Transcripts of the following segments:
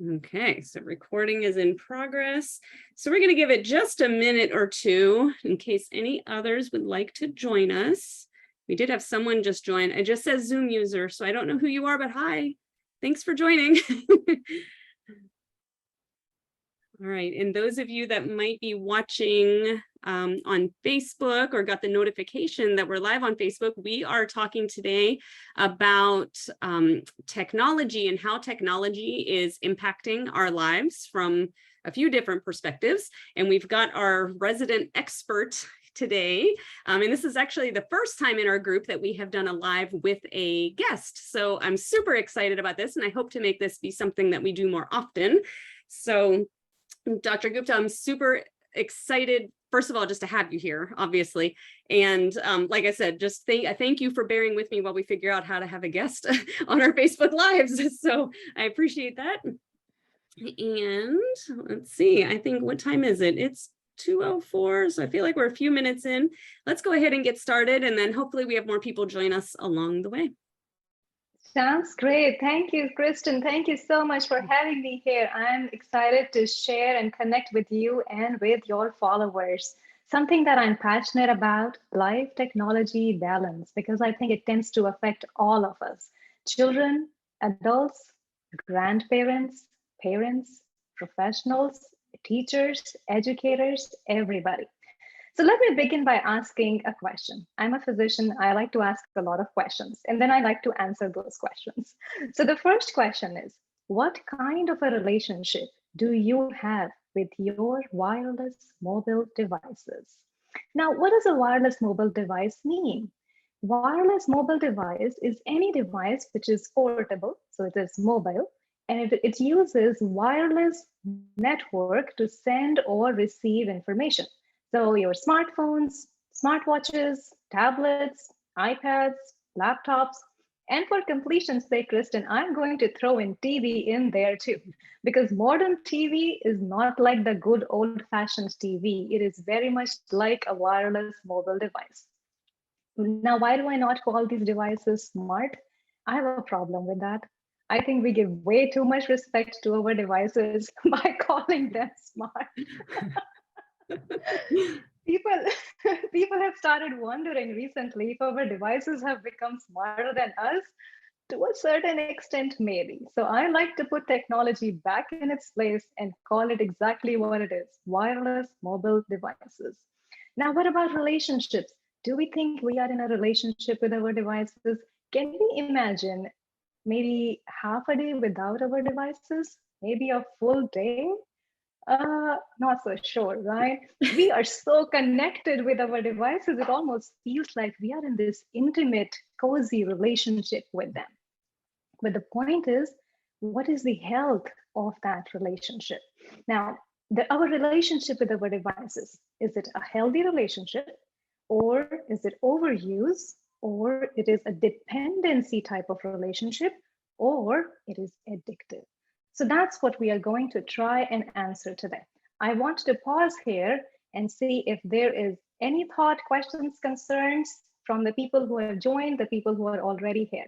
Okay, so recording is in progress. So we're going to give it just a minute or two in case any others would like to join us. We did have someone just join. It just says Zoom user, so I don't know who you are, but hi. Thanks for joining. All right, and those of you that might be watching on Facebook or got the notification that we're live on Facebook, we are talking today about technology and how technology is impacting our lives from a few different perspectives. And we've got our resident expert today. And this is actually the first time in our group that we have done a live with a guest. So I'm super excited about this, and I hope to make this be something that we do more often. So Dr. Gupta, I'm super excited, first of all, just to have you here, obviously. And like I said, just thank you for bearing with me while we figure out how to have a guest on our Facebook Lives. So I appreciate that. And let's see, I think, what time is it? It's 2:04, so I feel like we're a few minutes in. Let's go ahead and get started, and then hopefully we have more people join us along the way. Sounds great. Thank you, Kristen. Thank you so much for having me here. I'm excited to share and connect with you and with your followers. Something that I'm passionate about, life technology balance, because I think it tends to affect all of us. Children, adults, grandparents, parents, professionals, teachers, educators, everybody. So let me begin by asking a question. I'm a physician. I like to ask a lot of questions, and then I like to answer those questions. So the first question is, what kind of a relationship do you have with your wireless mobile devices? Now, what does a wireless mobile device mean? Wireless mobile device is any device which is portable, so it is mobile, and it uses wireless network to send or receive information. So your smartphones, smartwatches, tablets, iPads, laptops, and for completion's sake, Kristen, I'm going to throw in TV in there too, because modern TV is not like the good old-fashioned TV. It is very much like a wireless mobile device. Now, why do I not call these devices smart? I have a problem with that. I think we give way too much respect to our devices by calling them smart. People have started wondering recently if our devices have become smarter than us. To a certain extent, maybe. So I like to put technology back in its place and call it exactly what it is: wireless mobile devices. Now, what about relationships? Do we think we are in a relationship with our devices? Can we imagine maybe half a day without our devices? Maybe a full day? Not so sure, right? We are so connected with our devices, it almost feels like we are in this intimate, cozy relationship with them. But the point is, what is the health of that relationship? Now, our relationship with our devices, is it a healthy relationship, or is it overuse, or it is a dependency type of relationship, or it is addictive? So that's what we are going to try and answer today. I want to pause here and see if there is any thought, questions, concerns from the people who have joined, the people who are already here.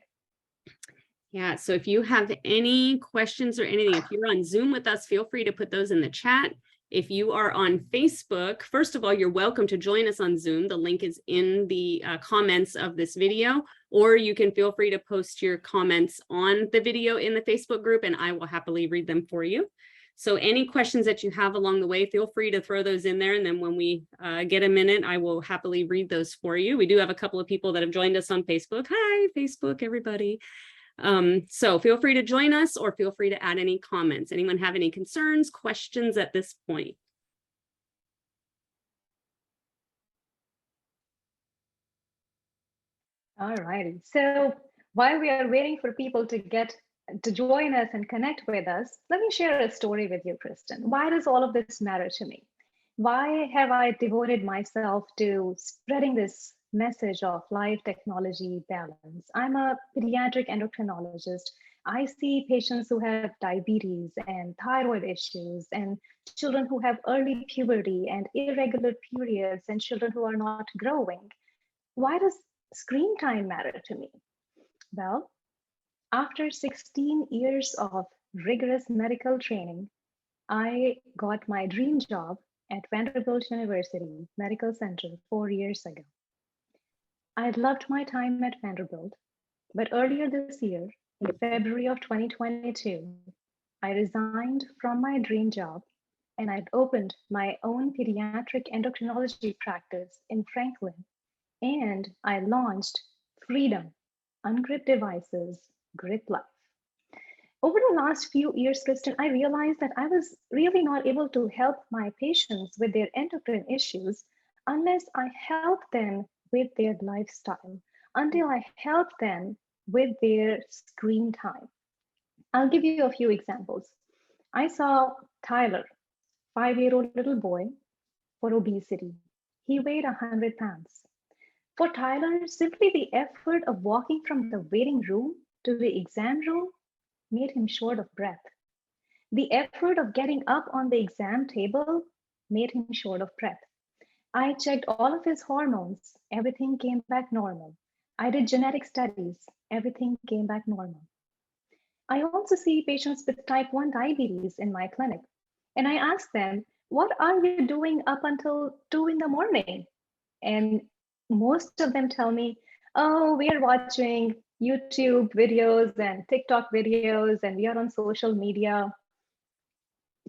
Yeah, so if you have any questions or anything, if you're on Zoom with us, feel free to put those in the chat. If you are on Facebook, first of all, you're welcome to join us on Zoom. The link is in the comments of this video, or you can feel free to post your comments on the video in the Facebook group, and I will happily read them for you. So any questions that you have along the way, feel free to throw those in there. And then when we get a minute, I will happily read those for you. We do have a couple of people that have joined us on Facebook. Hi, Facebook, everybody. So feel free to join us, or feel free to add any comments. Anyone have any concerns, questions at this point? All righty. So while we are waiting for people to join us and connect with us, let me share a story with you, Kristen. Why does all of this matter to me? Why have I devoted myself to spreading this message of life technology balance? I'm a pediatric endocrinologist. I see patients who have diabetes and thyroid issues, and children who have early puberty and irregular periods, and children who are not growing. Why does screen time matter to me? Well, after 16 years of rigorous medical training, I got my dream job at Vanderbilt University Medical Center 4 years ago. I loved my time at Vanderbilt, but earlier this year, in February of 2022, I resigned from my dream job and I'd opened my own pediatric endocrinology practice in Franklin, and I launched Freedom, Ungrip Devices, Grip Life. Over the last few years, Kristen, I realized that I was really not able to help my patients with their endocrine issues unless I helped them with their lifestyle, until I helped them with their screen time. I'll give you a few examples. I saw Tyler, 5-year-old little boy, for obesity. He weighed 100 pounds. For Tyler, simply the effort of walking from the waiting room to the exam room made him short of breath. The effort of getting up on the exam table made him short of breath. I checked all of his hormones, everything came back normal. I did genetic studies, everything came back normal. I also see patients with type 1 diabetes in my clinic, and I ask them, what are you doing up until 2 in the morning? And most of them tell me, oh, we are watching YouTube videos and TikTok videos, and we are on social media.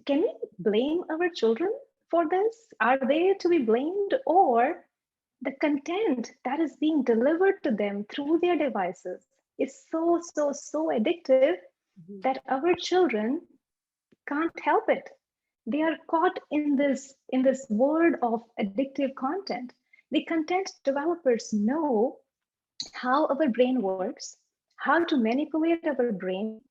Can we blame our children for this? Are they to be blamed, or the content that is being delivered to them through their devices is so addictive that our children can't help it? They are caught in this world of addictive content. The content developers know how our brain works, how to manipulate our brain,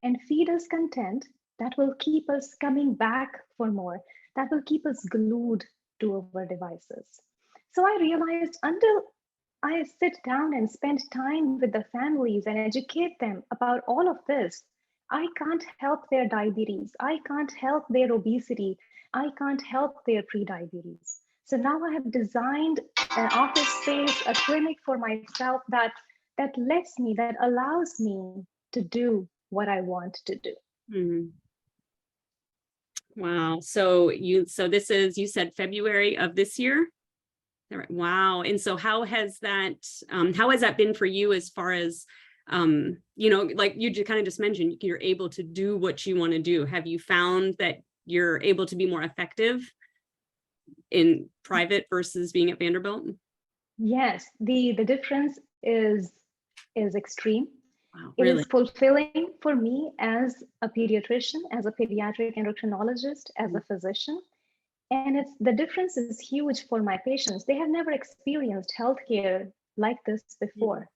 and feed us content that will keep us coming back for more, that will keep us glued to our devices. So I realized, until I sit down and spend time with the families and educate them about all of this, I can't help their diabetes. I can't help their obesity. I can't help their prediabetes. So now I have designed an office space, a clinic for myself that that allows me to do what I want to do. Mhm. Wow. So this is, you said February of this year? Wow. And so how has that been for you, as far as, like you kind of just mentioned, you're able to do what you want to do. Have you found that you're able to be more effective in private versus being at Vanderbilt? Yes, the difference is extreme. Wow, It really? is fulfilling for me as a pediatrician, as a pediatric endocrinologist, as a physician. And the difference is huge for my patients. They have never experienced healthcare like this before.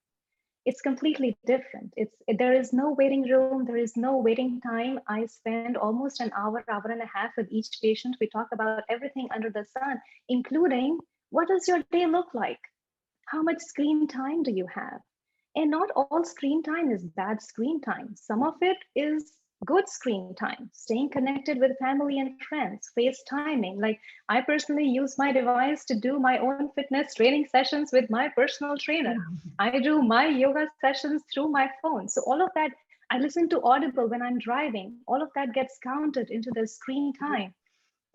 It's completely different. There is no waiting room, there is no waiting time. I spend almost an hour and a half with each patient. We talk about everything under the sun, including, what does your day look like? How much screen time do you have? And not all screen time is bad screen time. Some of it is good screen time, staying connected with family and friends, FaceTiming. Like, I personally use my device to do my own fitness training sessions with my personal trainer. I do my yoga sessions through my phone. So all of that, I listen to Audible when I'm driving. All of that gets counted into the screen time.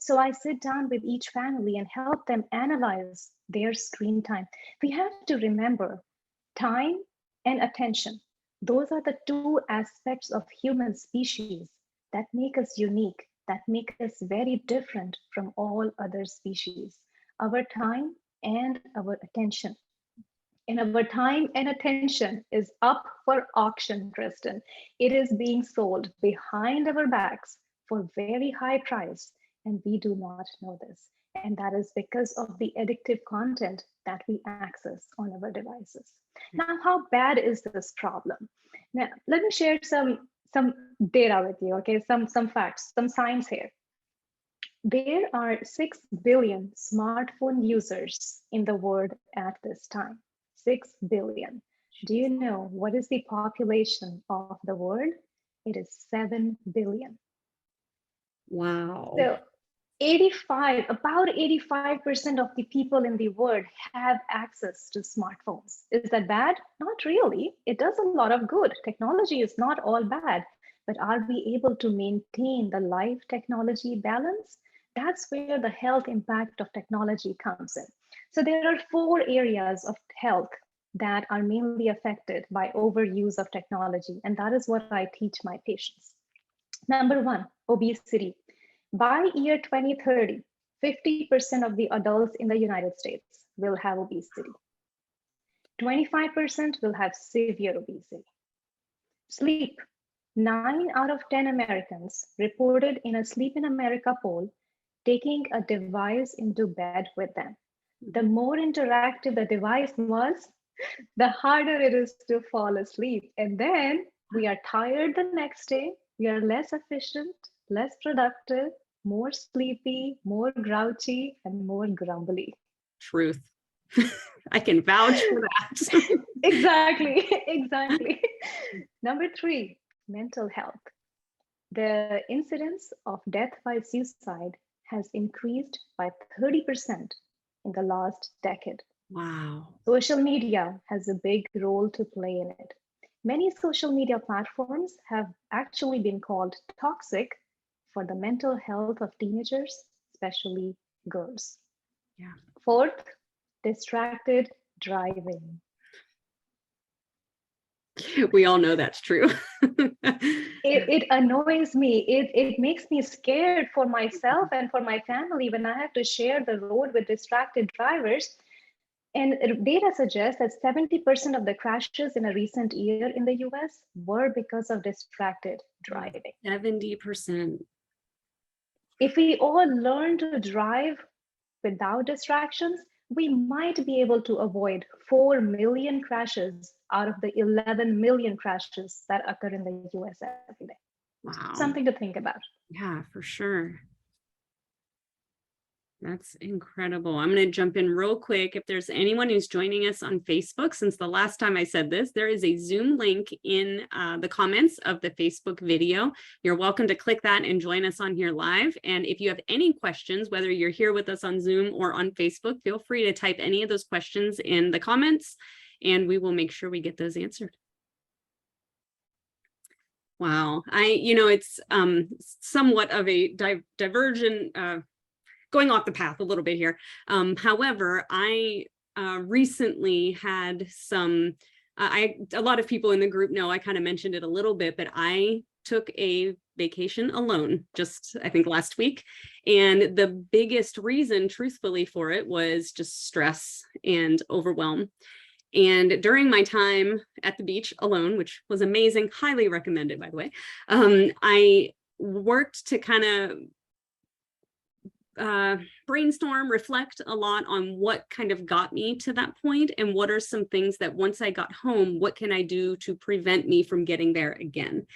So I sit down with each family and help them analyze their screen time. We have to remember, time and attention, those are the two aspects of human species that make us unique, that make us very different from all other species. Our time and our attention. And our time and attention is up for auction, Kristen. It is being sold behind our backs for very high price, and we do not know this. And that is because of the addictive content that we access on our devices. Now, how bad is this problem? Now, let me share some data with you, okay? Some facts, some science here. There are 6 billion smartphone users in the world at this time. 6 billion. Do you know what is the population of the world? It is 7 billion. Wow. So about 85% of the people in the world have access to smartphones. Is that bad? Not really. It does a lot of good. Technology is not all bad, but are we able to maintain the life technology balance? That's where the health impact of technology comes in. So there are 4 areas of health that are mainly affected by overuse of technology, and that is what I teach my patients. Number 1, obesity. By year 2030, 50% of the adults in the United States will have obesity. 25% will have severe obesity. Sleep. 9 out of 10 Americans reported in a Sleep in America poll taking a device into bed with them. The more interactive the device was, the harder it is to fall asleep. And then we are tired the next day, we are less efficient, less productive, more sleepy, more grouchy, and more grumbly. Truth. I can vouch for that. Exactly. Number 3, mental health. The incidence of death by suicide has increased by 30% in the last decade. Wow. Social media has a big role to play in it. Many social media platforms have actually been called toxic for the mental health of teenagers, especially girls. Yeah. 4th, distracted driving. We all know that's true. It annoys me. It makes me scared for myself and for my family when I have to share the road with distracted drivers. And data suggests that 70% of the crashes in a recent year in the US were because of distracted driving. 70%. If we all learn to drive without distractions, we might be able to avoid 4 million crashes out of the 11 million crashes that occur in the US every day. Wow. Something to think about. Yeah, for sure. That's incredible. I'm going to jump in real quick. If there's anyone who's joining us on Facebook, since the last time I said this, there is a Zoom link in the comments of the Facebook video. You're welcome to click that and join us on here live. And if you have any questions, whether you're here with us on Zoom or on Facebook, feel free to type any of those questions in the comments, and we will make sure we get those answered. Wow. It's somewhat of a divergent going off the path a little bit here. However, I recently had some, a lot of people in the group know, I kind of mentioned it a little bit, but I took a vacation alone just, I think, last week. And the biggest reason, truthfully, for it was just stress and overwhelm. And during my time at the beach alone, which was amazing, highly recommended, by the way, I worked to kind of brainstorm, reflect a lot on what kind of got me to that point, and what are some things that once I got home, what can I do to prevent me from getting there again?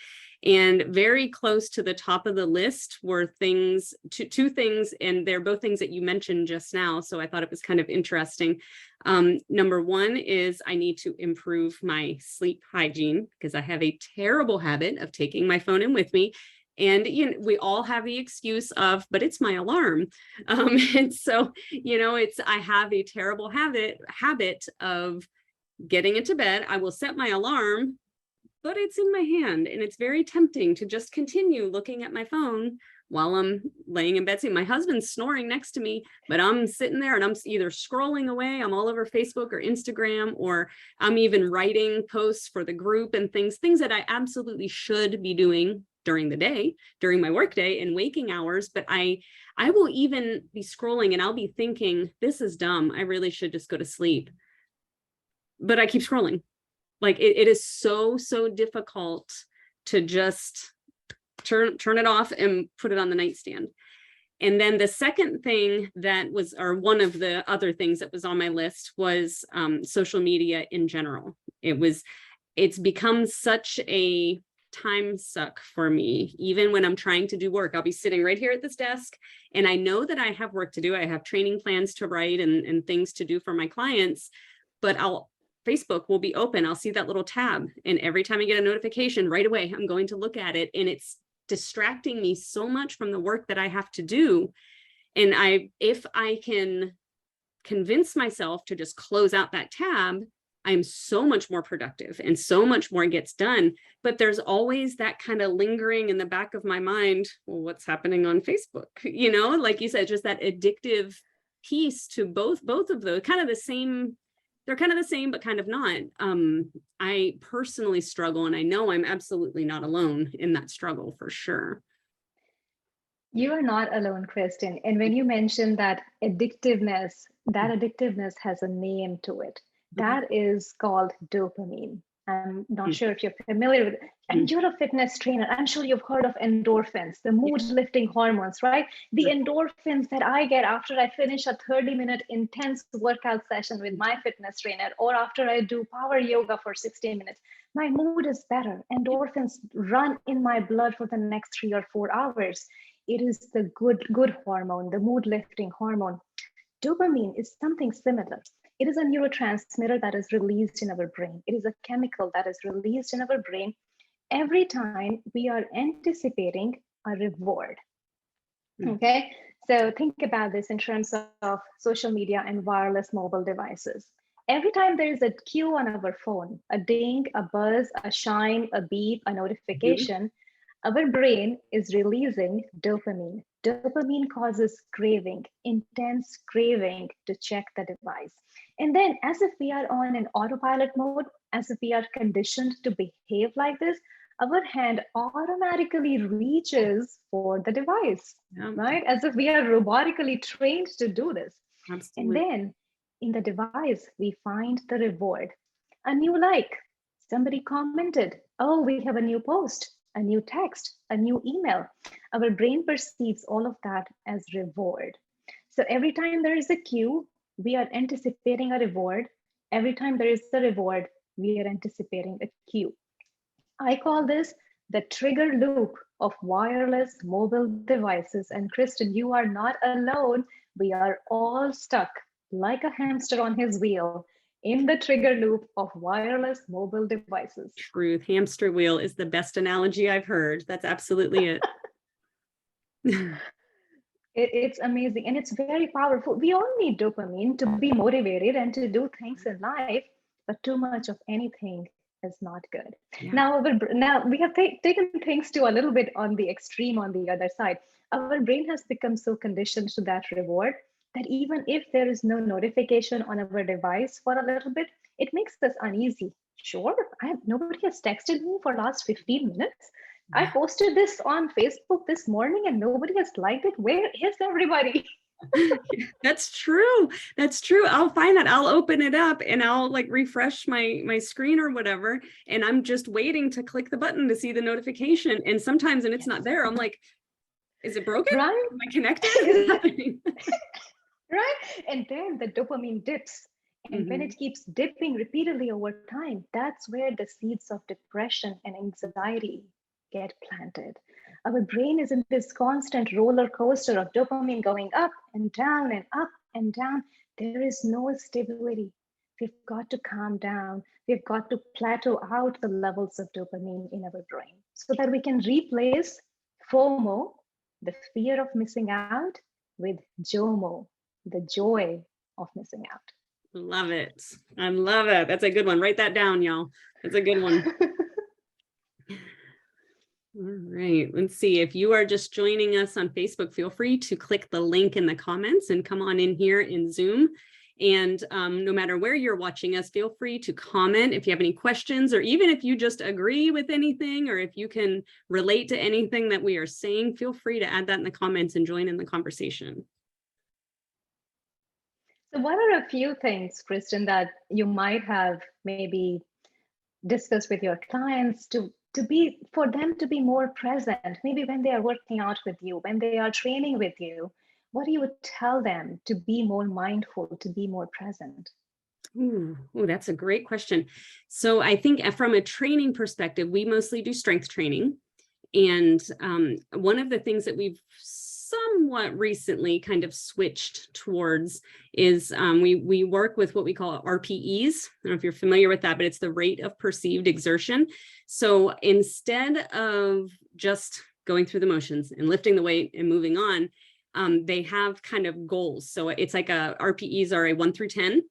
And very close to the top of the list were two things, and they're both things that you mentioned just now. So I thought it was kind of interesting. Number 1 is I need to improve my sleep hygiene, because I have a terrible habit of taking my phone in with me. And we all have the excuse of, but it's my alarm. And so, I have a terrible habit of getting into bed. I will set my alarm, but it's in my hand, and it's very tempting to just continue looking at my phone while I'm laying in bed. See, my husband's snoring next to me, but I'm sitting there and I'm either scrolling away, I'm all over Facebook or Instagram, or I'm even writing posts for the group and things that I absolutely should be doing during the day, during my workday and waking hours. But I will even be scrolling and I'll be thinking, this is dumb. I really should just go to sleep. But I keep scrolling. Like it is so difficult to just turn it off and put it on the nightstand. And then the second thing that was, or one of the other things that was on my list was social media in general. It's become such a time suck for me. Even when I'm trying to do work, I'll be sitting right here at this desk and I know that I have work to do. I have training plans to write and things to do for my clients, but Facebook will be open. I'll see that little tab. And every time I get a notification right away, I'm going to look at it, and it's distracting me so much from the work that I have to do. And if I can convince myself to just close out that tab I'm so much more productive and so much more gets done. But there's always that kind of lingering in the back of my mind, well, what's happening on Facebook? Like you said, just that addictive piece to both of those, kind of the same. They're kind of the same, but kind of not. I personally struggle, and I know I'm absolutely not alone in that struggle for sure. You are not alone, Kristen. And when you mentioned that addictiveness has a name to it. That is called dopamine. I'm not sure if you're familiar with it. And you're a fitness trainer. I'm sure you've heard of endorphins, the mood lifting hormones, right? The endorphins that I get after I finish a 30-minute intense workout session with my fitness trainer, or after I do power yoga for 60 minutes. My mood is better. Endorphins run in my blood for the next 3 or 4 hours. It is the good hormone, the mood lifting hormone. Dopamine is something similar. It is a neurotransmitter that is released in our brain. It is a chemical that is released in our brain every time we are anticipating a reward. Okay, so think about this in terms of social media and wireless mobile devices. Every time there is a cue on our phone, a ding, a buzz, a shine, a beep, a notification, our brain is releasing dopamine. Dopamine causes craving, intense craving to check the device. And then, as if we are on an autopilot mode, as if we are conditioned to behave like this, our hand automatically reaches for the device, right? As if we are robotically trained to do this. Absolutely. And then in the device, we find the reward. A new like, somebody commented, oh, we have a new post, a new text, a new email. Our brain perceives all of that as reward. So every time there is a cue, we are anticipating a reward. Every time there is a reward, we are anticipating a cue. I call this the trigger loop of wireless mobile devices. And Kristen, you are not alone. We are all stuck like a hamster on his wheel in the trigger loop of wireless mobile devices. Truth. Hamster wheel is the best analogy I've heard. That's absolutely it. It's amazing. And it's very powerful. We all need dopamine to be motivated and to do things in life, but too much of anything is not good. Yeah. Now we have taken things to a little bit on the extreme on the other side. Our brain has become so conditioned to that reward that even if there is no notification on our device for a little bit, it makes us uneasy. Sure, nobody has texted me for the last 15 minutes. I posted this on Facebook this morning and nobody has liked it. Where is everybody? That's true. That's true. I'll find that. I'll open it up and I'll like refresh my screen or whatever. And I'm just waiting to click the button to see the notification. And sometimes, and it's not there, I'm like, is it broken? Right? Am I connected? Right? And then the dopamine dips. And when it keeps dipping repeatedly over time, that's where the seeds of depression and anxiety get planted. Our brain is in this constant roller coaster of dopamine going up and down and up and down. There is no stability. We've got to calm down. We've got to plateau out the levels of dopamine in our brain so that we can replace FOMO, the fear of missing out, with JOMO, the joy of missing out. Love it. I love it. That's a good one. Write that down, y'all. That's a good one. All right, let's see. If you are just joining us on Facebook, feel free to click the link in the comments and come on in here in Zoom. And no matter where you're watching us, feel free to comment if you have any questions, or even if you just agree with anything, or if you can relate to anything that we are saying, feel free to add that in the comments and join in the conversation. So what are a few things, Kristen, that you might have maybe discussed with your clients for them to be more present, maybe when they are working out with you, when they are training with you? What do you tell them to be more mindful, to be more present? Ooh, that's a great question. So I think from a training perspective, we mostly do strength training. And one of the things that we've somewhat recently kind of switched towards is we work with what we call RPEs. I don't know if you're familiar with that, but it's the rate of perceived exertion. So instead of just going through the motions and lifting the weight and moving on, they have kind of goals. So it's like RPEs are a 1 through 10.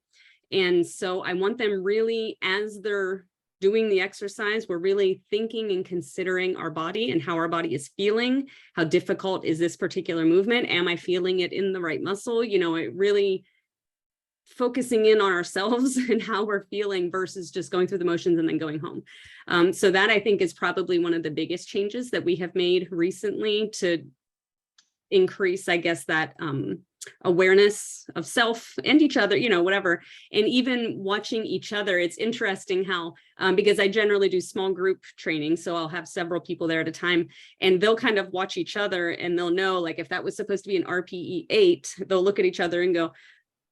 And so I want them really, as they're doing the exercise, we're really thinking and considering our body and how our body is feeling. How difficult is this particular movement? Am I feeling it in the right muscle? You know, it really focusing in on ourselves and how we're feeling versus just going through the motions and then going home. So that I think is probably one of the biggest changes that we have made recently to increase, I guess, that awareness of self and each other, you know, whatever. And even watching each other, it's interesting how, because I generally do small group training, so I'll have several people there at a time, and they'll kind of watch each other and they'll know, like, if that was supposed to be an RPE 8, they'll look at each other and go,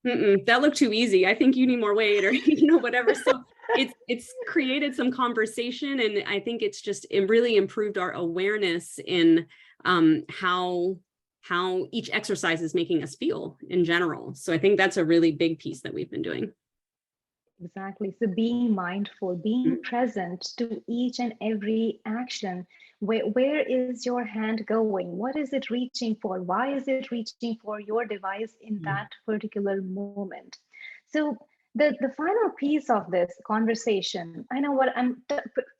that looked too easy. I think you need more weight, or, you know, whatever. So it's created some conversation. And I think it really improved our awareness in how each exercise is making us feel in general. So I think that's a really big piece that we've been doing. Exactly. So being mindful, being present to each and every action. Where is your hand going? What is it reaching for? Why is it reaching for your device in that particular moment? So the final piece of this conversation, I know what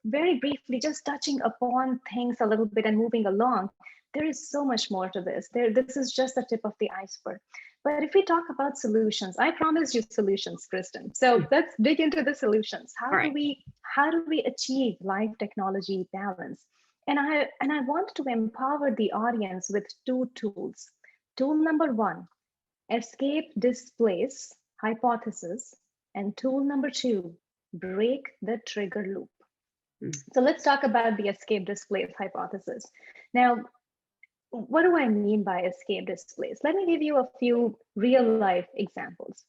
very briefly just touching upon things a little bit and moving along. There is so much more to this. This is just the tip of the iceberg. But if we talk about solutions, I promised you solutions, Kristen. So let's dig into the solutions. How do we achieve life technology balance? And I want to empower the audience with 2 tools. Tool number 1, escape displace hypothesis, and tool number 2, break the trigger loop. So let's talk about the escape displace hypothesis. Now, what do I mean by escape displace? Let me give you a few real life examples.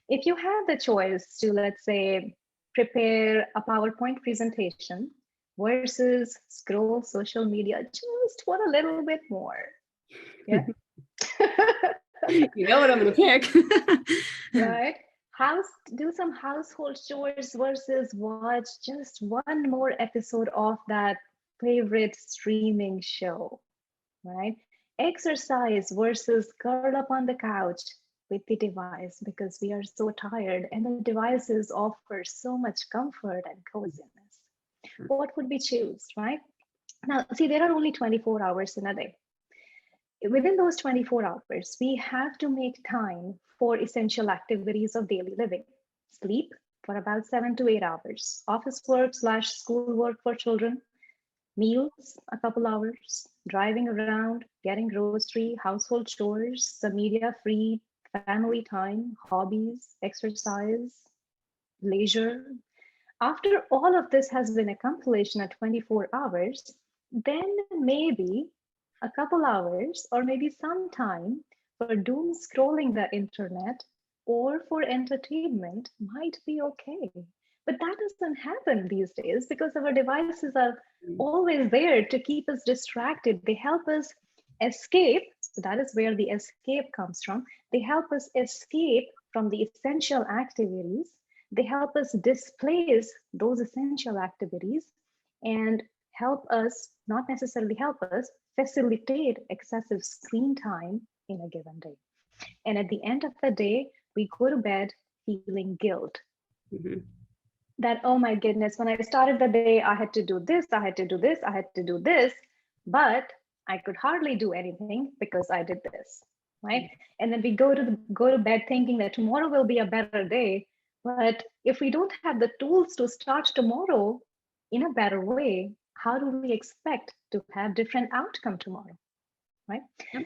If you have the choice to, let's say, prepare a PowerPoint presentation versus scroll social media just for a little bit more. Yeah. You know what I'm going to pick. Right? Do some household chores versus watch just one more episode of that favorite streaming show. Right? Exercise versus curl up on the couch with the device because we are so tired and the devices offer so much comfort and coziness. What would we choose, right? Now, see, there are only 24 hours in a day. Within those 24 hours, we have to make time for essential activities of daily living. Sleep for about 7 to 8 hours, office work / school work for children, meals, a couple hours, driving around, getting grocery, household chores, some media-free, family time, hobbies, exercise, leisure. After all of this has been accomplished in 24 hours, then maybe a couple hours or maybe some time for doom scrolling the internet or for entertainment might be okay. But that doesn't happen these days because our devices are always there to keep us distracted. They help us escape. So that is where the escape comes from. They help us escape from the essential activities. They help us displace those essential activities and help us, not necessarily help us, facilitate excessive screen time in a given day. And at the end of the day, we go to bed feeling guilt. That, oh my goodness, when I started the day, I had to do this, I had to do this, I had to do this, but I could hardly do anything because I did this, right? And then we go to bed thinking that tomorrow will be a better day. But if we don't have the tools to start tomorrow in a better way, how do we expect to have different outcome tomorrow, right?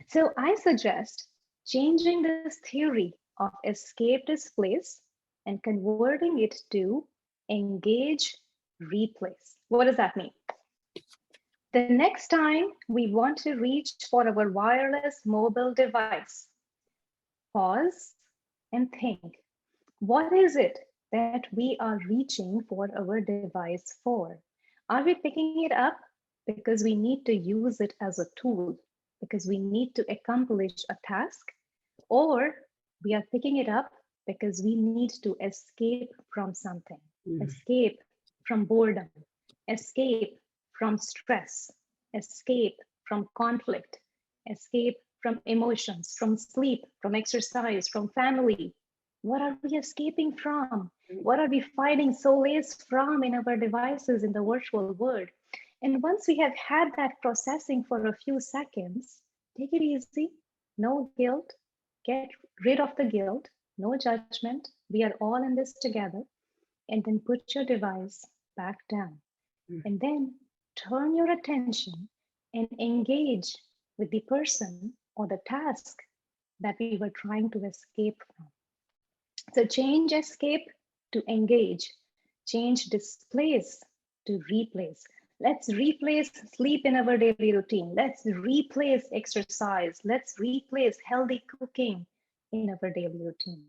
So I suggest changing this theory of escape displace and converting it to engage replace. What does that mean? The next time we want to reach for our wireless mobile device, pause and think, what is it that we are reaching for our device for? Are we picking it up because we need to use it as a tool, because we need to accomplish a task, or we are picking it up because we need to escape from something, escape from boredom, escape from stress, escape from conflict, escape from emotions, from sleep, from exercise, from family, What are we escaping from? What are we finding solace from in our devices in the virtual world? And once we have had that processing for a few seconds, take it easy, no guilt, get rid of the guilt, no judgment. We are all in this together. And then put your device back down. And then turn your attention and engage with the person or the task that we were trying to escape from. So change escape to engage, change displace to replace. Let's replace sleep in our daily routine. Let's replace exercise. Let's replace healthy cooking in our daily routine.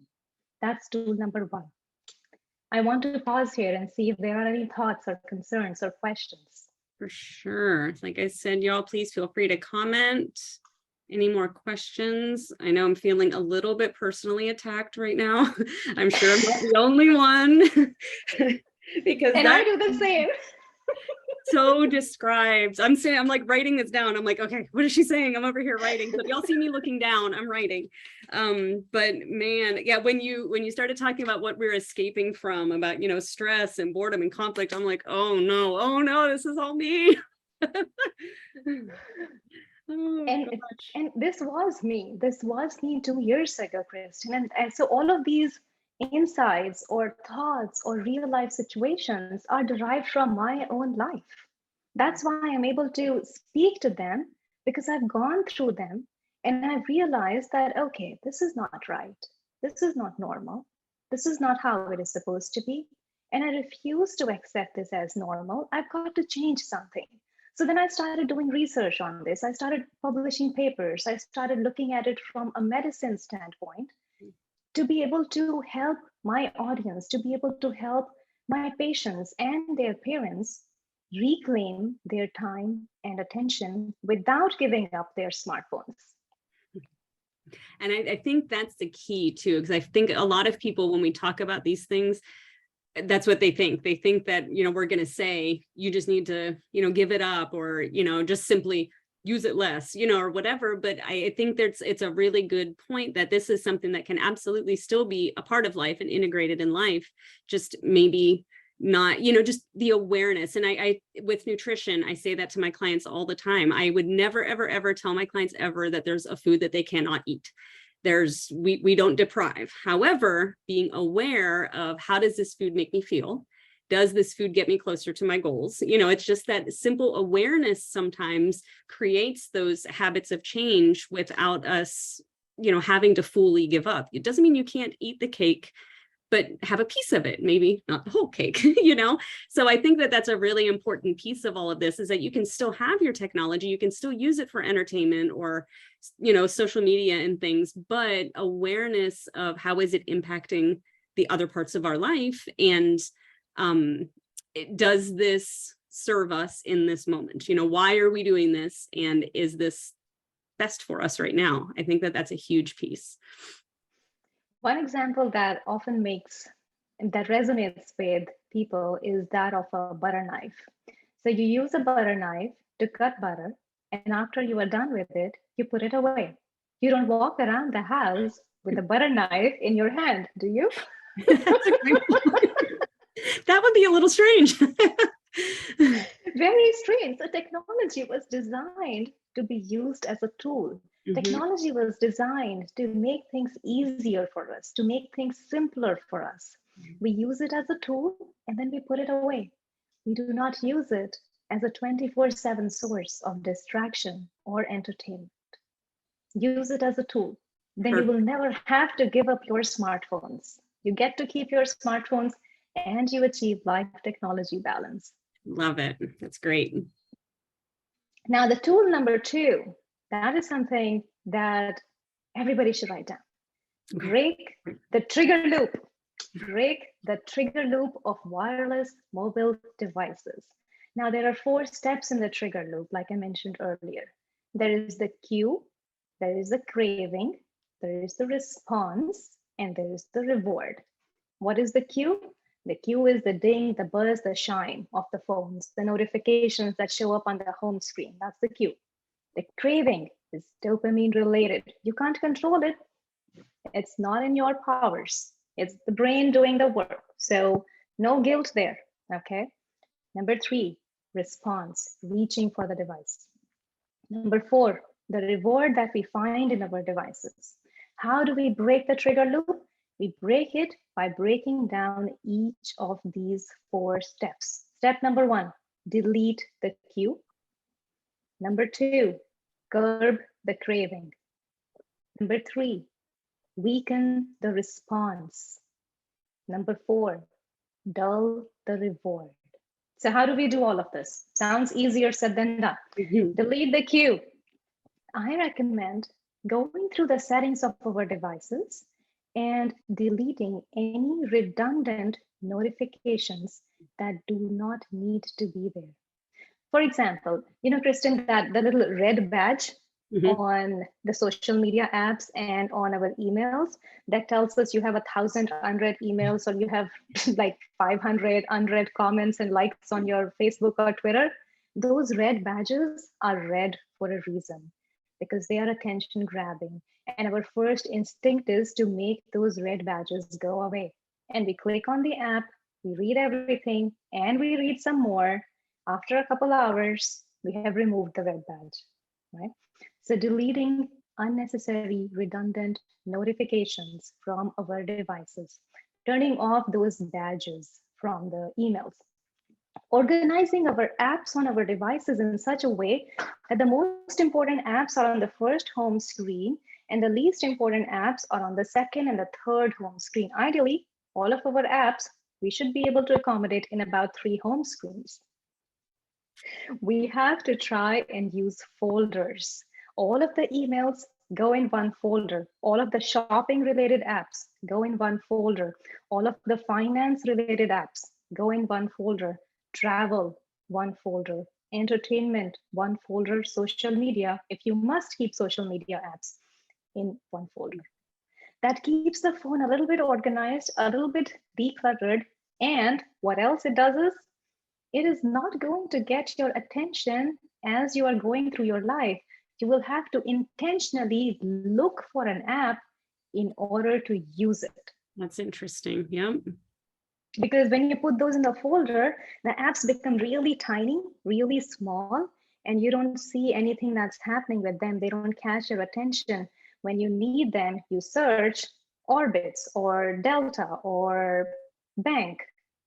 That's tool number one. I want to pause here and see if there are any thoughts or concerns or questions. For sure. Like I said, y'all, please feel free to comment. Any more questions? I know I'm feeling a little bit personally attacked right now. I'm sure I'm not the only one. Because and I do the same. So describes. I'm saying, I'm like writing this down. I'm like, okay, what is she saying? I'm over here writing. So if y'all see me looking down, I'm writing. But man, yeah, when you started talking about what we're escaping from, about, you know, stress and boredom and conflict, I'm like, oh no, this is all me. And this was me 2 years ago, Kristen. And so all of these insights or thoughts or real life situations are derived from my own life. That's why I'm able to speak to them, because I've gone through them and I realized that, okay, this is not right. This is not normal. This is not how it is supposed to be. And I refuse to accept this as normal. I've got to change something. So then I started doing research on this. I started publishing papers. I started looking at it from a medicine standpoint to be able to help my audience, to be able to help my patients and their parents reclaim their time and attention without giving up their smartphones. And I think that's the key too, because I think a lot of people, when we talk about these things, that's what they think. They think that, you know, we're going to say, you just need to, you know, give it up, or, you know, just simply use it less, you know, or whatever. But I think it's a really good point that this is something that can absolutely still be a part of life and integrated in life, just maybe not, you know, just the awareness. And I with nutrition, I say that to my clients all the time. I would never, ever tell my clients ever that there's a food that they cannot eat. We don't deprive. However, being aware of, how does this food make me feel? Does this food get me closer to my goals? You know, it's just that simple awareness sometimes creates those habits of change without us, you know, having to fully give up. It doesn't mean you can't eat the cake, but have a piece of it, maybe not the whole cake, you know? So I think that that's a really important piece of all of this, is that you can still have your technology, you can still use it for entertainment or, you know, social media and things, but awareness of how is it impacting the other parts of our life, and does this serve us in this moment? You know, why are we doing this? And is this best for us right now? I think that that's a huge piece. One example that often that resonates with people is that of a butter knife. So you use a butter knife to cut butter, and after you are done with it, you put it away. You don't walk around the house with a butter knife in your hand, do you? That would be a little strange. Very strange. So technology was designed to be used as a tool. Technology was designed to make things easier for us, to make things simpler for us. We use it as a tool and then we put it away. We do not use it as a 24/7 source of distraction or entertainment. Use it as a tool. Then you will never have to give up your smartphones. You get to keep your smartphones and you achieve life technology balance. Love it. That's great. Now, the tool number 2, that is something that everybody should write down. Break the trigger loop. Break the trigger loop of wireless mobile devices. Now, there are 4 steps in the trigger loop, like I mentioned earlier. There is the cue, there is the craving, there is the response, and there is the reward. What is the cue? The cue is the ding, the buzz, the shine of the phones, the notifications that show up on the home screen. That's the cue. The craving is dopamine related. You can't control it. It's not in your powers. It's the brain doing the work. So no guilt there. Okay. Number 3, response, reaching for the device. Number 4, the reward that we find in our devices. How do we break the trigger loop? We break it by breaking down each of these 4 steps. Step number 1, delete the cue. Number 2, curb the craving. Number 3, weaken the response. Number 4, dull the reward. So how do we do all of this? Sounds easier said than done. Delete the cue. I recommend going through the settings of our devices and deleting any redundant notifications that do not need to be there. For example, Kristen, that the little red badge on the social media apps and on our emails that tells us you have 1,000 unread emails or you have like 500 unread comments and likes on your Facebook or Twitter. Those red badges are red for a reason because they are attention grabbing. And our first instinct is to make those red badges go away. And we click on the app, we read everything, and we read some more. After a couple hours, we have removed the red badge, right? So deleting unnecessary redundant notifications from our devices, turning off those badges from the emails, organizing our apps on our devices in such a way that the most important apps are on the first home screen and the least important apps are on the second and the third home screen. Ideally, all of our apps, we should be able to accommodate in about 3 home screens. We have to try and use folders. All of the emails go in one folder. All of the shopping related apps go in one folder. All of the finance related apps go in one folder. Travel, one folder. Entertainment, one folder. Social media, if you must keep social media apps, in one folder. That keeps the phone a little bit organized, a little bit decluttered. And what else it does is, it is not going to get your attention as you are going through your life. You will have to intentionally look for an app in order to use it. That's interesting. Yeah. Because when you put those in the folder, the apps become really tiny, really small, and you don't see anything that's happening with them. They don't catch your attention. When you need them, you search Orbitz or Delta or Bank,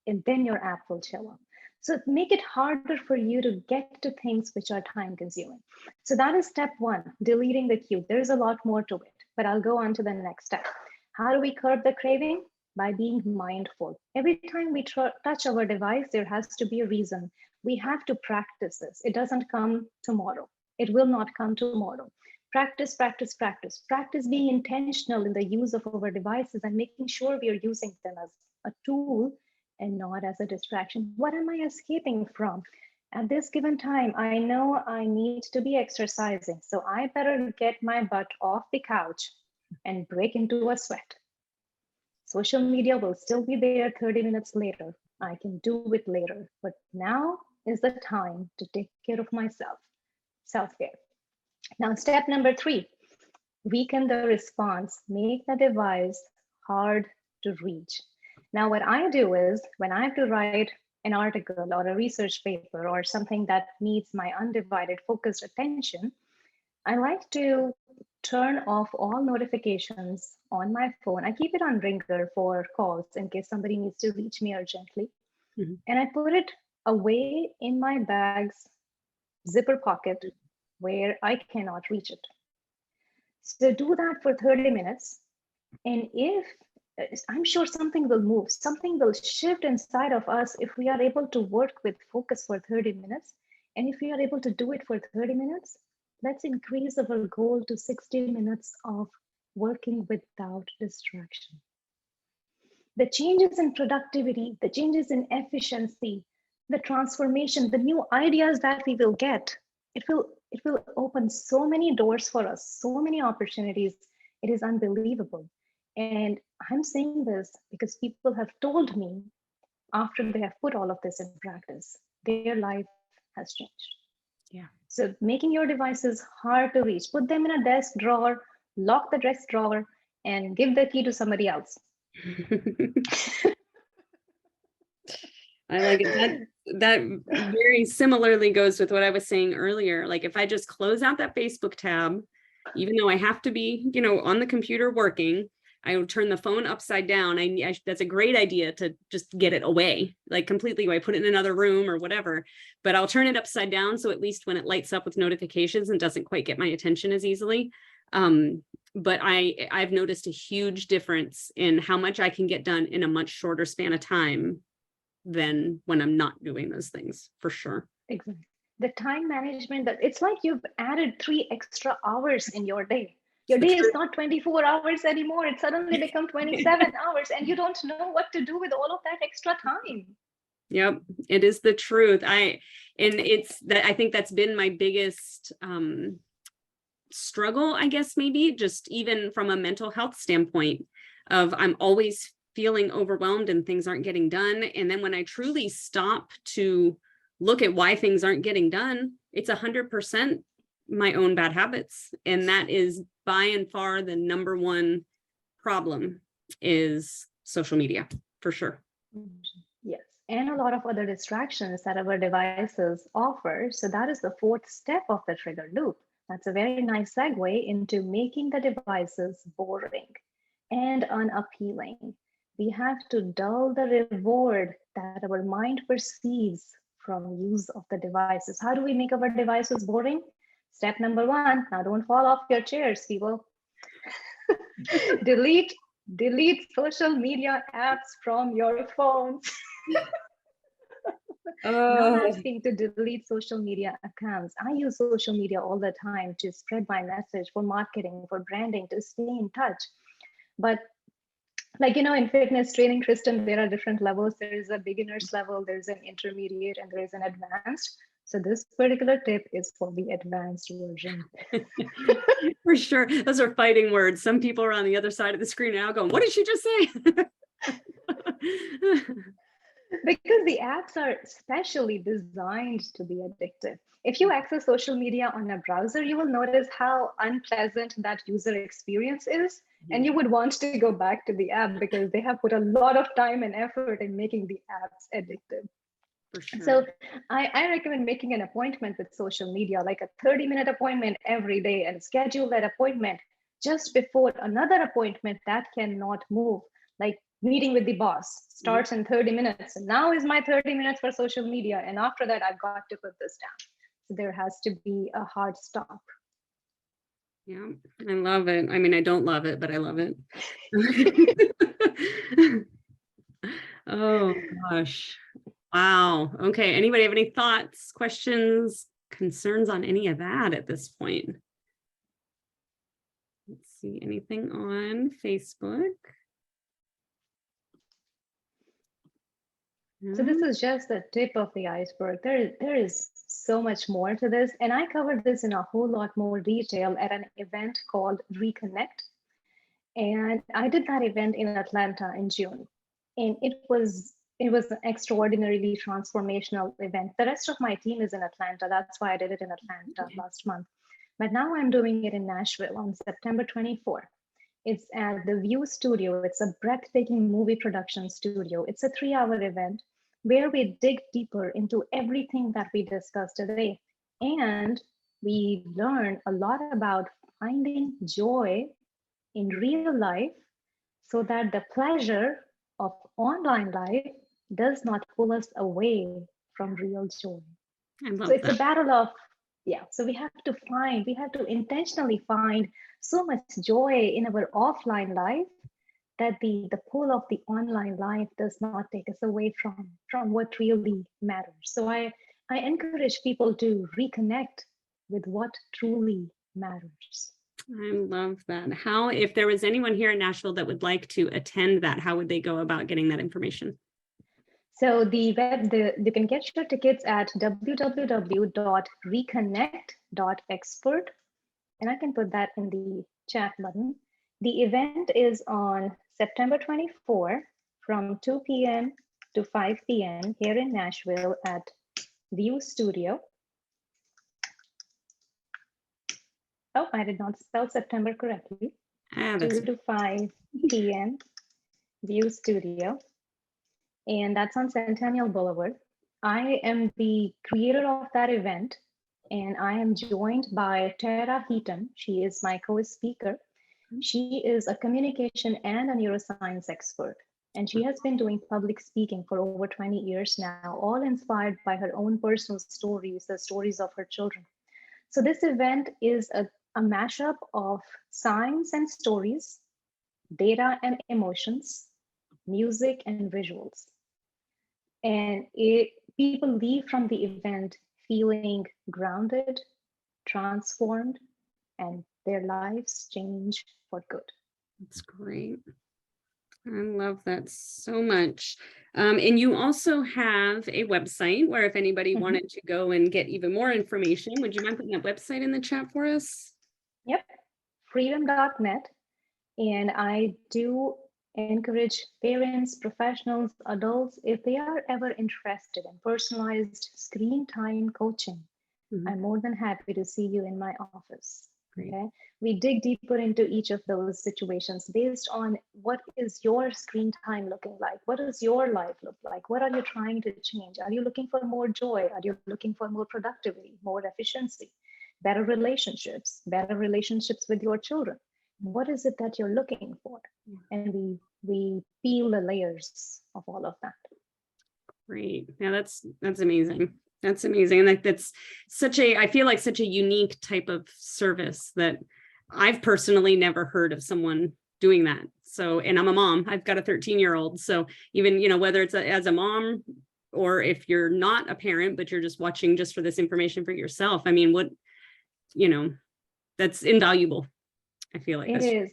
and then your app will show up. So make it harder for you to get to things which are time consuming. So that is step 1, deleting the queue. There's a lot more to it, but I'll go on to the next step. How do we curb the craving? By being mindful. Every time we touch our device, there has to be a reason. We have to practice this. It doesn't come tomorrow. It will not come tomorrow. Practice, practice, practice. Practice being intentional in the use of our devices and making sure we are using them as a tool and not as a distraction. What am I escaping from? At this given time, I know I need to be exercising, so I better get my butt off the couch and break into a sweat. Social media will still be there 30 minutes later. I can do it later, but now is the time to take care of myself. Self-care. Now, step number 3, weaken the response, make the device hard to reach. Now, what I do is when I have to write an article or a research paper or something that needs my undivided focused attention, I like to turn off all notifications on my phone. I keep it on ringer for calls in case somebody needs to reach me urgently. And I put it away in my bag's zipper pocket where I cannot reach it. So do that for 30 minutes. And if I'm sure something will move, something will shift inside of us if we are able to work with focus for 30 minutes. And if we are able to do it for 30 minutes, let's increase our goal to 60 minutes of working without distraction. The changes in productivity, the changes in efficiency, the transformation, the new ideas that we will get, it will open so many doors for us, so many opportunities. It is unbelievable. And I'm saying this because people have told me after they have put all of this in practice, their life has changed. Yeah. So making your devices hard to reach, put them in a desk drawer, lock the desk drawer, and give the key to somebody else. I like it. That very similarly goes with what I was saying earlier. Like if I just close out that Facebook tab, even though I have to be, on the computer working, I would turn the phone upside down. That's a great idea to just get it away, like completely. I put it in another room or whatever, but I'll turn it upside down. So at least when it lights up with notifications and doesn't quite get my attention as easily. But I've noticed a huge difference in how much I can get done in a much shorter span of time than when I'm not doing those things, for sure. Exactly. The time management, that it's like you've added 3 extra hours in your day. Your day is not 24 hours anymore. It suddenly become 27 hours and you don't know what to do with all of that extra time. Yep, it is the truth. I think that's been my biggest struggle, I guess, maybe just even from a mental health standpoint of I'm always feeling overwhelmed and things aren't getting done. And then when I truly stop to look at why things aren't getting done, it's 100% my own bad habits. And that is by and far the number one problem is social media, for sure. Yes, and a lot of other distractions that our devices offer. So that is the fourth step of the trigger loop. That's a very nice segue into making the devices boring and unappealing. We have to dull the reward that our mind perceives from use of the devices. How do we make our devices boring? Step number one, now don't fall off your chairs, people. delete social media apps from your phones. Not asking to delete social media accounts. I use social media all the time to spread my message, for marketing, for branding, to stay in touch. But in fitness training, Kristen, there are different levels. There is a beginner's level, there's an intermediate, and there is an advanced. So this particular tip is for the advanced version. For sure. Those are fighting words. Some people are on the other side of the screen now going, what did she just say? Because the apps are specially designed to be addictive. If you access social media on a browser, you will notice how unpleasant that user experience is. And you would want to go back to the app because they have put a lot of time and effort in making the apps addictive. For sure. So I recommend making an appointment with social media, like a 30-minute appointment every day, and schedule that appointment just before another appointment that cannot move, like meeting with the boss starts in 30 minutes. And now is my 30 minutes for social media. And after that, I've got to put this down. So there has to be a hard stop. Yeah, I love it. I mean, I don't love it, but I love it. Oh, gosh. Wow. Okay. Anybody have any thoughts, questions, concerns on any of that at this point? Let's see, anything on Facebook? So this is just the tip of the iceberg. There is so much more to this. And I covered this in a whole lot more detail at an event called Reconnect. And I did that event in Atlanta in June. And it was an extraordinarily transformational event. The rest of my team is in Atlanta. That's why I did it in Atlanta last month. But now I'm doing it in Nashville on September 24th. It's at the View Studio. It's a breathtaking movie production studio. It's a 3-hour event where we dig deeper into everything that we discussed today. And we learn a lot about finding joy in real life so that the pleasure of online life does not pull us away from real joy. So it's a battle of, so we have to intentionally find so much joy in our offline life that the pull of the online life does not take us away from what really matters. So I encourage people to reconnect with what truly matters. I love that. How, if there was anyone here in Nashville that would like to attend that, how would they go about getting that information? So you can get your tickets at www.reconnect.expert. And I can put that in the chat button. The event is on September 24 from 2 p.m. to 5 p.m. here in Nashville at View Studio. Oh, I did not spell September correctly. 2 to 5 p.m. View Studio, and that's on Centennial Boulevard. I am the creator of that event, and I am joined by Tara Heaton. She is my co-speaker. She is a communication and a neuroscience expert, and she has been doing public speaking for over 20 years now, all inspired by her own personal stories, the stories of her children. So this event is a mashup of science and stories, data and emotions, music and visuals. And people leave from the event feeling grounded, transformed, and their lives change for good. That's great. I love that so much. And you also have a website where if anybody wanted to go and get even more information, would you mind putting that website in the chat for us? Yep, freedom.net. And I do encourage parents, professionals, adults, if they are ever interested in personalized screen time coaching, I'm more than happy to see you in my office. Great. Okay, we dig deeper into each of those situations based on what is your screen time looking like? What does your life look like? What are you trying to change? Are you looking for more joy? Are you looking for more productivity, more efficiency, better relationships with your children? What is it that you're looking for? And we peel the layers of all of that. Great. Yeah, that's amazing. That's amazing. And that's I feel like such a unique type of service that I've personally never heard of someone doing that. So, and I'm a mom, I've got a 13-year-old. So even, whether it's as a mom or if you're not a parent, but you're just watching just for this information for yourself, I mean, that's invaluable. I feel like it is.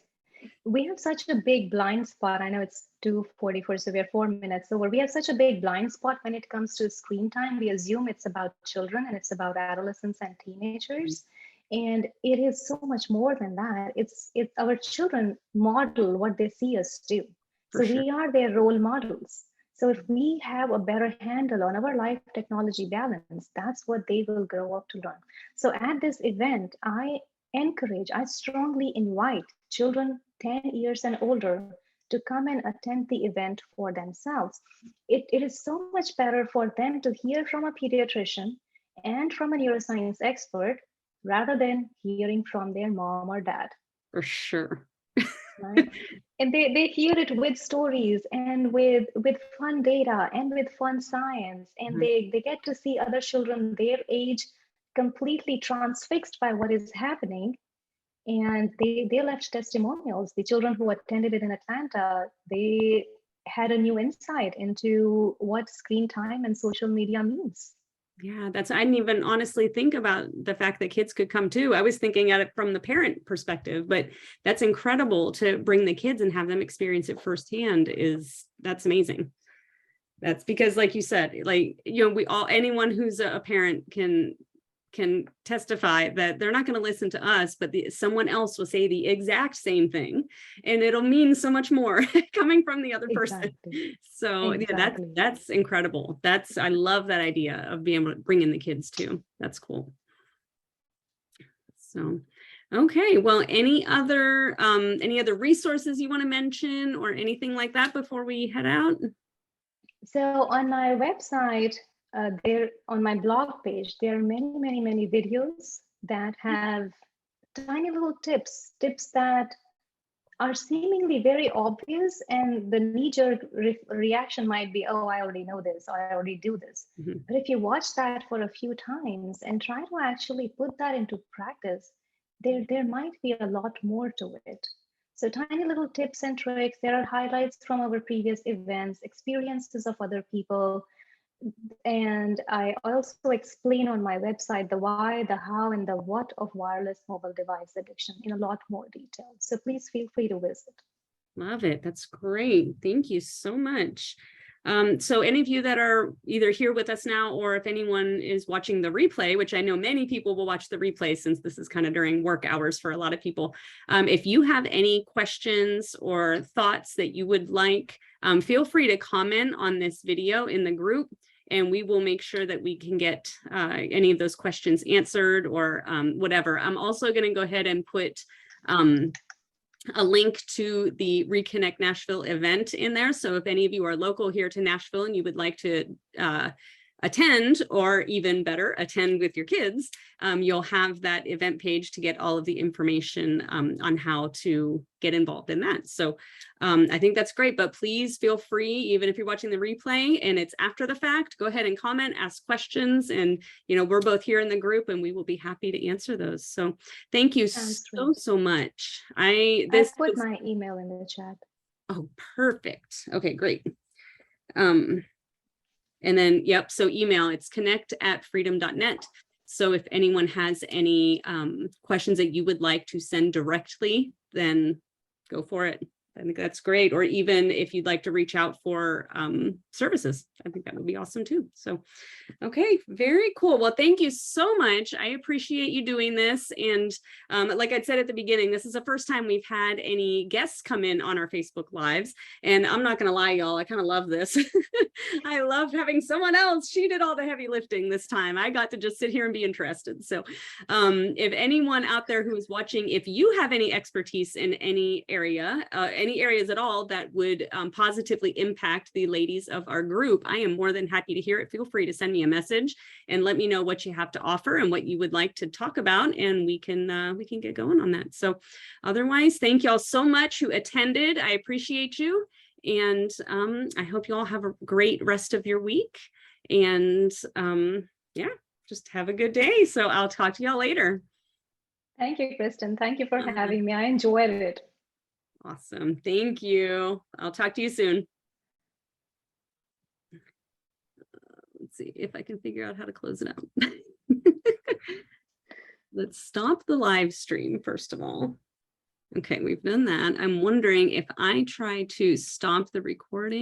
We have such a big blind spot. I know it's 2:44, so we are 4 minutes over. We have such a big blind spot when it comes to screen time. We assume it's about children and it's about adolescents and teenagers. And it is so much more than that. It's our children model what they see us do. So we are their role models. So if we have a better handle on our life technology balance, that's what they will grow up to learn. So at this event, I strongly invite children 10 years and older to come and attend the event for themselves. It is so much better for them to hear from a pediatrician and from a neuroscience expert rather than hearing from their mom or dad. For sure. Right? And they hear it with stories and with fun data and with fun science. And they get to see other children their age completely transfixed by what is happening. And they left testimonials. The children who attended it in Atlanta, they had a new insight into what screen time and social media means. Yeah, I didn't even honestly think about the fact that kids could come too. I was thinking at it from the parent perspective, but that's incredible to bring the kids and have them experience it firsthand. That's amazing. That's because, like you said, anyone who's a parent can testify that they're not going to listen to us, but someone else will say the exact same thing, and it'll mean so much more coming from the other person. So yeah, that's incredible. I love that idea of being able to bring in the kids too. That's cool. So, okay. Well, any other resources you want to mention or anything like that before we head out? So on my website, there on my blog page, there are many videos that have tiny little tips that are seemingly very obvious, and the knee-jerk reaction might be, oh, I already know this, or I already do this. But if you watch that for a few times and try to actually put that into practice, there might be a lot more to it. So tiny little tips and tricks. There are highlights from our previous events, experiences of other people. And I also explain on my website the why, the how, and the what of wireless mobile device addiction in a lot more detail. So please feel free to visit. Love it. That's great. Thank you so much. So any of you that are either here with us now, or if anyone is watching the replay, which I know many people will watch the replay since this is kind of during work hours for a lot of people. If you have any questions or thoughts that you would like, feel free to comment on this video in the group, and we will make sure that we can get any of those questions answered or whatever. I'm also going to go ahead and put a link to the Reconnect Nashville event in there. So if any of you are local here to Nashville and you would like to attend, or even better, attend with your kids, you'll have that event page to get all of the information on how to get involved in that. So I think that's great, but please feel free, even if you're watching the replay and it's after the fact, go ahead and comment, ask questions, and we're both here in the group and we will be happy to answer those. So thank you so much. I put my email in the chat. Oh, perfect. Okay, great. And then, yep, so email, it's connect@freedom.net. So if anyone has any questions that you would like to send directly, then go for it. I think that's great. Or even if you'd like to reach out for services, I think that would be awesome too. So, okay, very cool. Well, thank you so much. I appreciate you doing this. And like I said at the beginning, this is the first time we've had any guests come in on our Facebook Lives. And I'm not going to lie, y'all, I kind of love this. I love having someone else. She did all the heavy lifting this time. I got to just sit here and be interested. So if anyone out there who is watching, if you have any expertise in any area, any areas at all that would positively impact the ladies of our group, I am more than happy to hear it. Feel free to send me a message and let me know what you have to offer and what you would like to talk about, and we can get going on that. So otherwise, thank y'all so much who attended. I appreciate you, and I hope you all have a great rest of your week, and yeah, just have a good day. So I'll talk to y'all later. Thank you, Kristen. Thank you for having me. I enjoyed it. Awesome. Thank you. I'll talk to you soon. Let's see if I can figure out how to close it out. Let's stop the live stream first of all. Okay, we've done that. I'm wondering if I try to stop the recording.